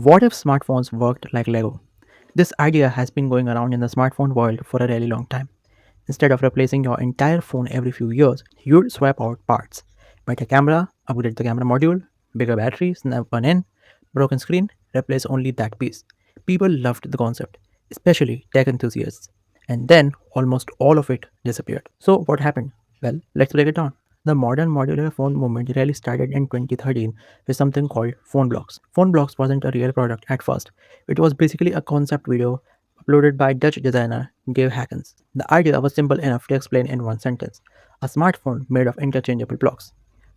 What if smartphones worked like Lego? This idea has been going around in the smartphone world for a really long time. Instead of replacing your entire phone every few years, you'd swap out parts. Better camera, upgrade the camera module, bigger battery, snap one in, broken screen, replace only that piece. People loved the concept, especially tech enthusiasts. And then almost all of it disappeared. So what happened? Well, let's break it down. The modern modular phone movement really started in 2013 with something called Phonebloks. Phonebloks wasn't a real product at first. It was basically a concept video uploaded by Dutch designer Dave Hackens. The idea was simple enough to explain in one sentence. A smartphone made of interchangeable blocks.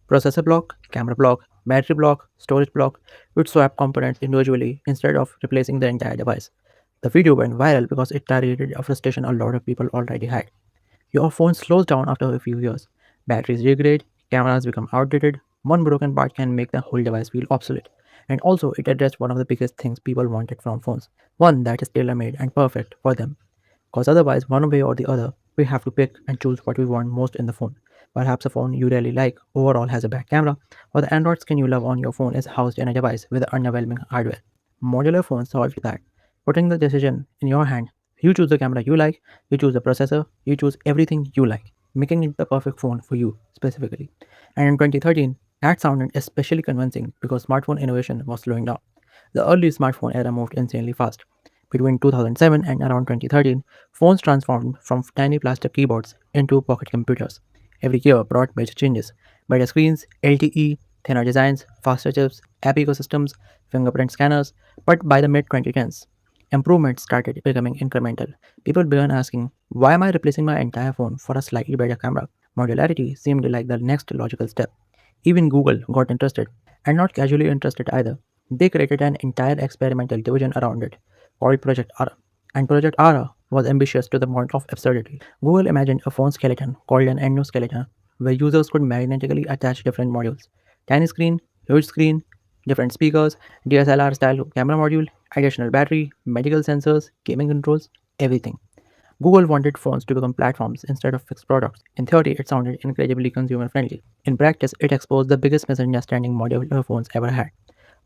Processor block, camera block, battery block, storage block would swap components individually instead of replacing the entire device. The video went viral because it targeted a frustration a lot of people already had. Your phone slows down after a few years. Batteries degrade, cameras become outdated. One broken part can make the whole device feel obsolete. And also, it addressed one of the biggest things people wanted from phones, one that is tailor made and perfect for them. Because otherwise, one way or the other, we have to pick and choose what we want most in the phone. Perhaps a phone you really like overall has a bad camera, or the Android skin you love on your phone is housed in a device with underwhelming hardware. Modular phones solve that, putting the decision in your hand. You choose the camera you like, you choose the processor, you choose everything you like, making it the perfect phone for you specifically. And in 2013, that sounded especially convincing because smartphone innovation was slowing down. The early smartphone era moved insanely fast. Between 2007 and around 2013, phones transformed from tiny plastic keyboards into pocket computers. Every year brought major changes: better screens, LTE, thinner designs, faster chips, app ecosystems, fingerprint scanners. But by the mid 2010s, improvements started becoming incremental. People began asking, why am I replacing my entire phone for a slightly better camera? Modularity seemed like the next logical step. Even Google got interested, and not casually interested either. They created an entire experimental division around it, called Project Ara. And Project Ara was ambitious to the point of absurdity. Google imagined a phone skeleton called an endoskeleton, where users could magnetically attach different modules: tiny screen, huge screen, different speakers, DSLR style camera module, additional battery, medical sensors, gaming controls, everything. Google wanted phones to become platforms instead of fixed products. In theory, it sounded incredibly consumer friendly. In practice, it exposed the biggest misunderstanding modular phones ever had.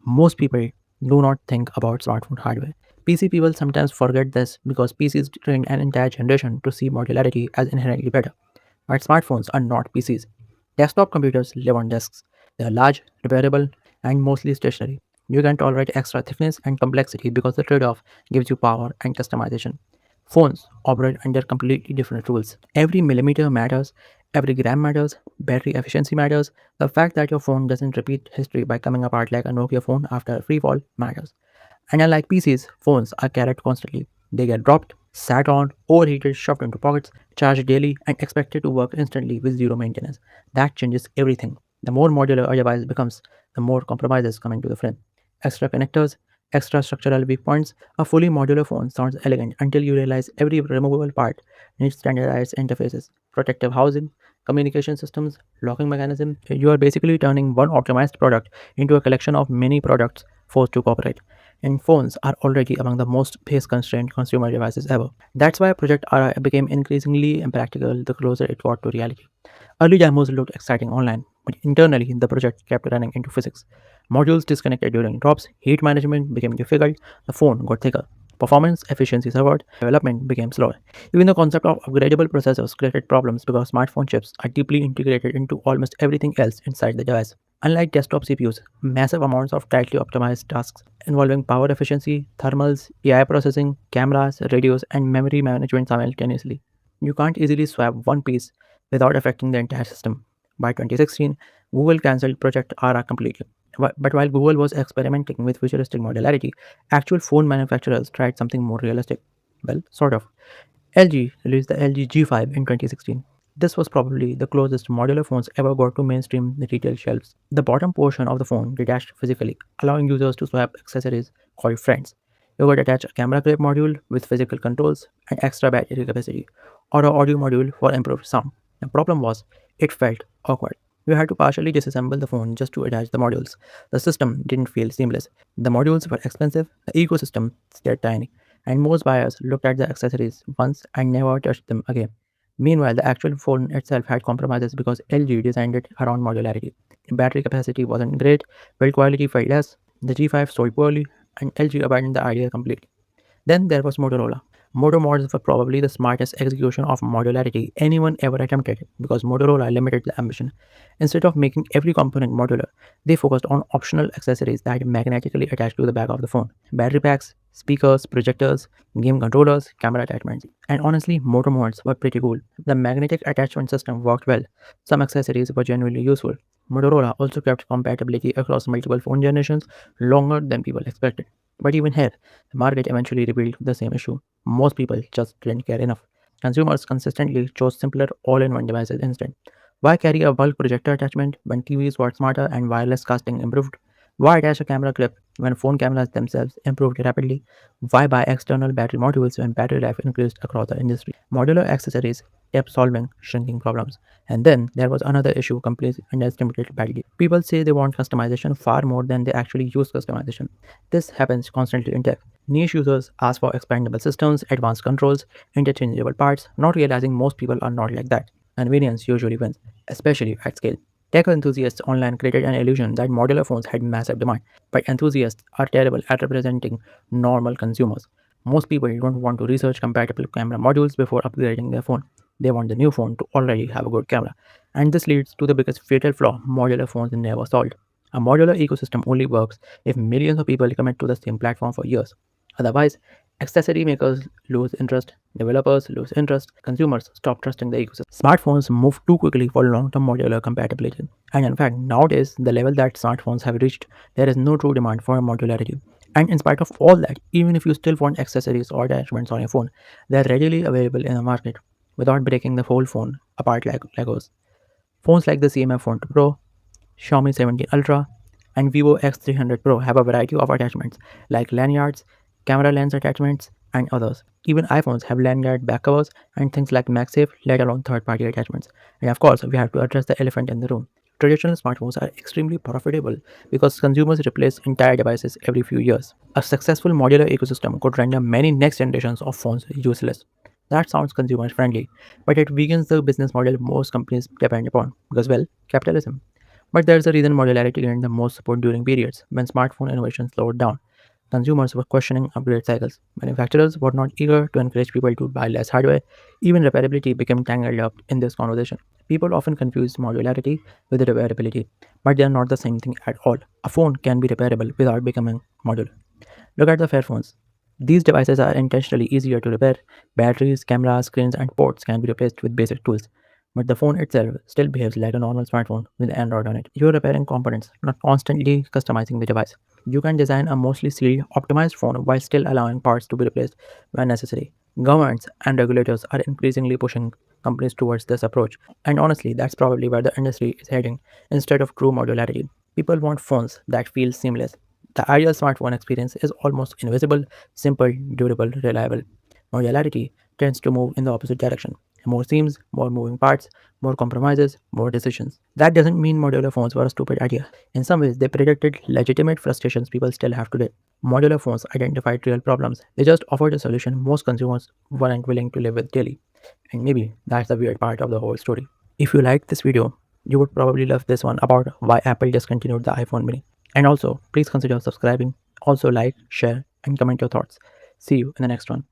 Most people do not think about smartphone hardware. PC people sometimes forget this because PCs trained an entire generation to see modularity as inherently better. But smartphones are not PCs. Desktop computers live on desks. They are large, repairable, and mostly stationary. You can tolerate extra thickness and complexity because the trade off gives you power and customization. Phones operate under completely different rules. Every millimeter matters, every gram matters, battery efficiency matters. The fact that your phone doesn't repeat history by coming apart like a Nokia phone after a free fall matters. And unlike PCs, phones are carried constantly. They get dropped, sat on, overheated, shoved into pockets, charged daily, and expected to work instantly with zero maintenance. That changes everything. The more modular a device becomes, the more compromises come into the frame. Extra connectors, extra structural weak points. A fully modular phone sounds elegant until you realize every removable part needs standardized interfaces, protective housing, communication systems, locking mechanism. You are basically turning one optimized product into a collection of many products forced to cooperate. And phones are already among the most space constrained consumer devices ever. That's why Project Ara became increasingly impractical the closer it got to reality. Early demos looked exciting online, but internally the project kept running into physics. Modules disconnected during drops, heat management became difficult, the phone got thicker. Performance efficiency suffered, development became slower. Even the concept of upgradable processors created problems because smartphone chips are deeply integrated into almost everything else inside the device. Unlike desktop CPUs, massive amounts of tightly optimized tasks involving power efficiency, thermals, AI processing, cameras, radios, and memory management simultaneously. You can't easily swap one piece without affecting the entire system. By 2016, Google cancelled Project Ara completely. But while Google was experimenting with futuristic modularity, actual phone manufacturers tried something more realistic. Well, sort of. LG released the LG G5 in 2016. This was probably the closest modular phones ever got to mainstream retail shelves. The bottom portion of the phone detached physically, allowing users to swap accessories called friends. You could attach a camera clip module with physical controls and extra battery capacity, or an audio module for improved sound. The problem was, it felt awkward. You had to partially disassemble the phone just to attach the modules. The system didn't feel seamless. The modules were expensive, the ecosystem stayed tiny, and most buyers looked at the accessories once and never touched them again. Meanwhile, the actual phone itself had compromises because LG designed it around modularity. Battery capacity wasn't great, build quality felt less, the G5 sold poorly, and LG abandoned the idea completely. Then there was Motorola. Moto Mods were probably the smartest execution of modularity anyone ever attempted because Motorola limited the ambition. Instead of making every component modular, they focused on optional accessories that magnetically attached to the back of the phone. Battery packs, speakers, projectors, game controllers, camera attachments. And honestly, Moto Mods were pretty cool. The magnetic attachment system worked well. Some accessories were genuinely useful. Motorola also kept compatibility across multiple phone generations longer than people expected. But even here, the market eventually revealed the same issue. Most people just didn't care enough. Consumers consistently chose simpler all-in-one devices instead. Why carry a bulk projector attachment when TVs got smarter and wireless casting improved? Why attach a camera clip when phone cameras themselves improved rapidly? Why buy external battery modules when battery life increased across the industry? Modular accessories kept solving shrinking problems. And then there was another issue completely underestimated badly. People say they want customization far more than they actually use customization. This happens constantly in tech. Niche users ask for expandable systems, advanced controls, interchangeable parts, not realizing most people are not like that. Convenience usually wins, especially at scale. Tech enthusiasts online created an illusion that modular phones had massive demand, but enthusiasts are terrible at representing normal consumers. Most people don't want to research compatible camera modules before upgrading their phone. They want the new phone to already have a good camera. And this leads to the biggest fatal flaw modular phones never solved. A modular ecosystem only works if millions of people commit to the same platform for years. Otherwise, accessory makers lose interest, developers lose interest, consumers stop trusting the ecosystem. Smartphones move too quickly for long-term modular compatibility. And in fact, nowadays, the level that smartphones have reached, there is no true demand for modularity. And in spite of all that, even if you still want accessories or attachments on your phone, they are readily available in the market without breaking the whole phone apart like Legos. Phones like the CMF Phone 2 Pro, Xiaomi 17 Ultra, and Vivo X300 Pro have a variety of attachments like lanyards, camera lens attachments, and others. Even iPhones have lanyard back covers and things like MagSafe, let alone third-party attachments. And of course, we have to address the elephant in the room. Traditional smartphones are extremely profitable because consumers replace entire devices every few years. A successful modular ecosystem could render many next generations of phones useless. That sounds consumer friendly, but it weakens the business model most companies depend upon because, well, capitalism. But there's a reason modularity gained the most support during periods when smartphone innovation slowed down. Consumers were questioning upgrade cycles. Manufacturers were not eager to encourage people to buy less hardware. Even repairability became tangled up in this conversation. People often confuse modularity with repairability, but they are not the same thing at all. A phone can be repairable without becoming modular. Look at the Fairphones. These devices are intentionally easier to repair. Batteries, cameras, screens, and ports can be replaced with basic tools. But the phone itself still behaves like a normal smartphone with Android on it. You're repairing components, not constantly customizing the device. You can design a mostly sealed, optimized phone while still allowing parts to be replaced when necessary. Governments and regulators are increasingly pushing companies towards this approach. And honestly, that's probably where the industry is heading instead of true modularity. People want phones that feel seamless. The ideal smartphone experience is almost invisible, simple, durable, reliable. Modularity tends to move in the opposite direction. More seams, more moving parts, more compromises, more decisions. That doesn't mean modular phones were a stupid idea. In some ways, they predicted legitimate frustrations people still have today. Modular phones identified real problems. They just offered a solution most consumers weren't willing to live with daily. And maybe that's the weird part of the whole story. If you liked this video, you would probably love this one about why Apple discontinued the iPhone mini. And also, please consider subscribing. Also like, share, and comment your thoughts. See you in the next one.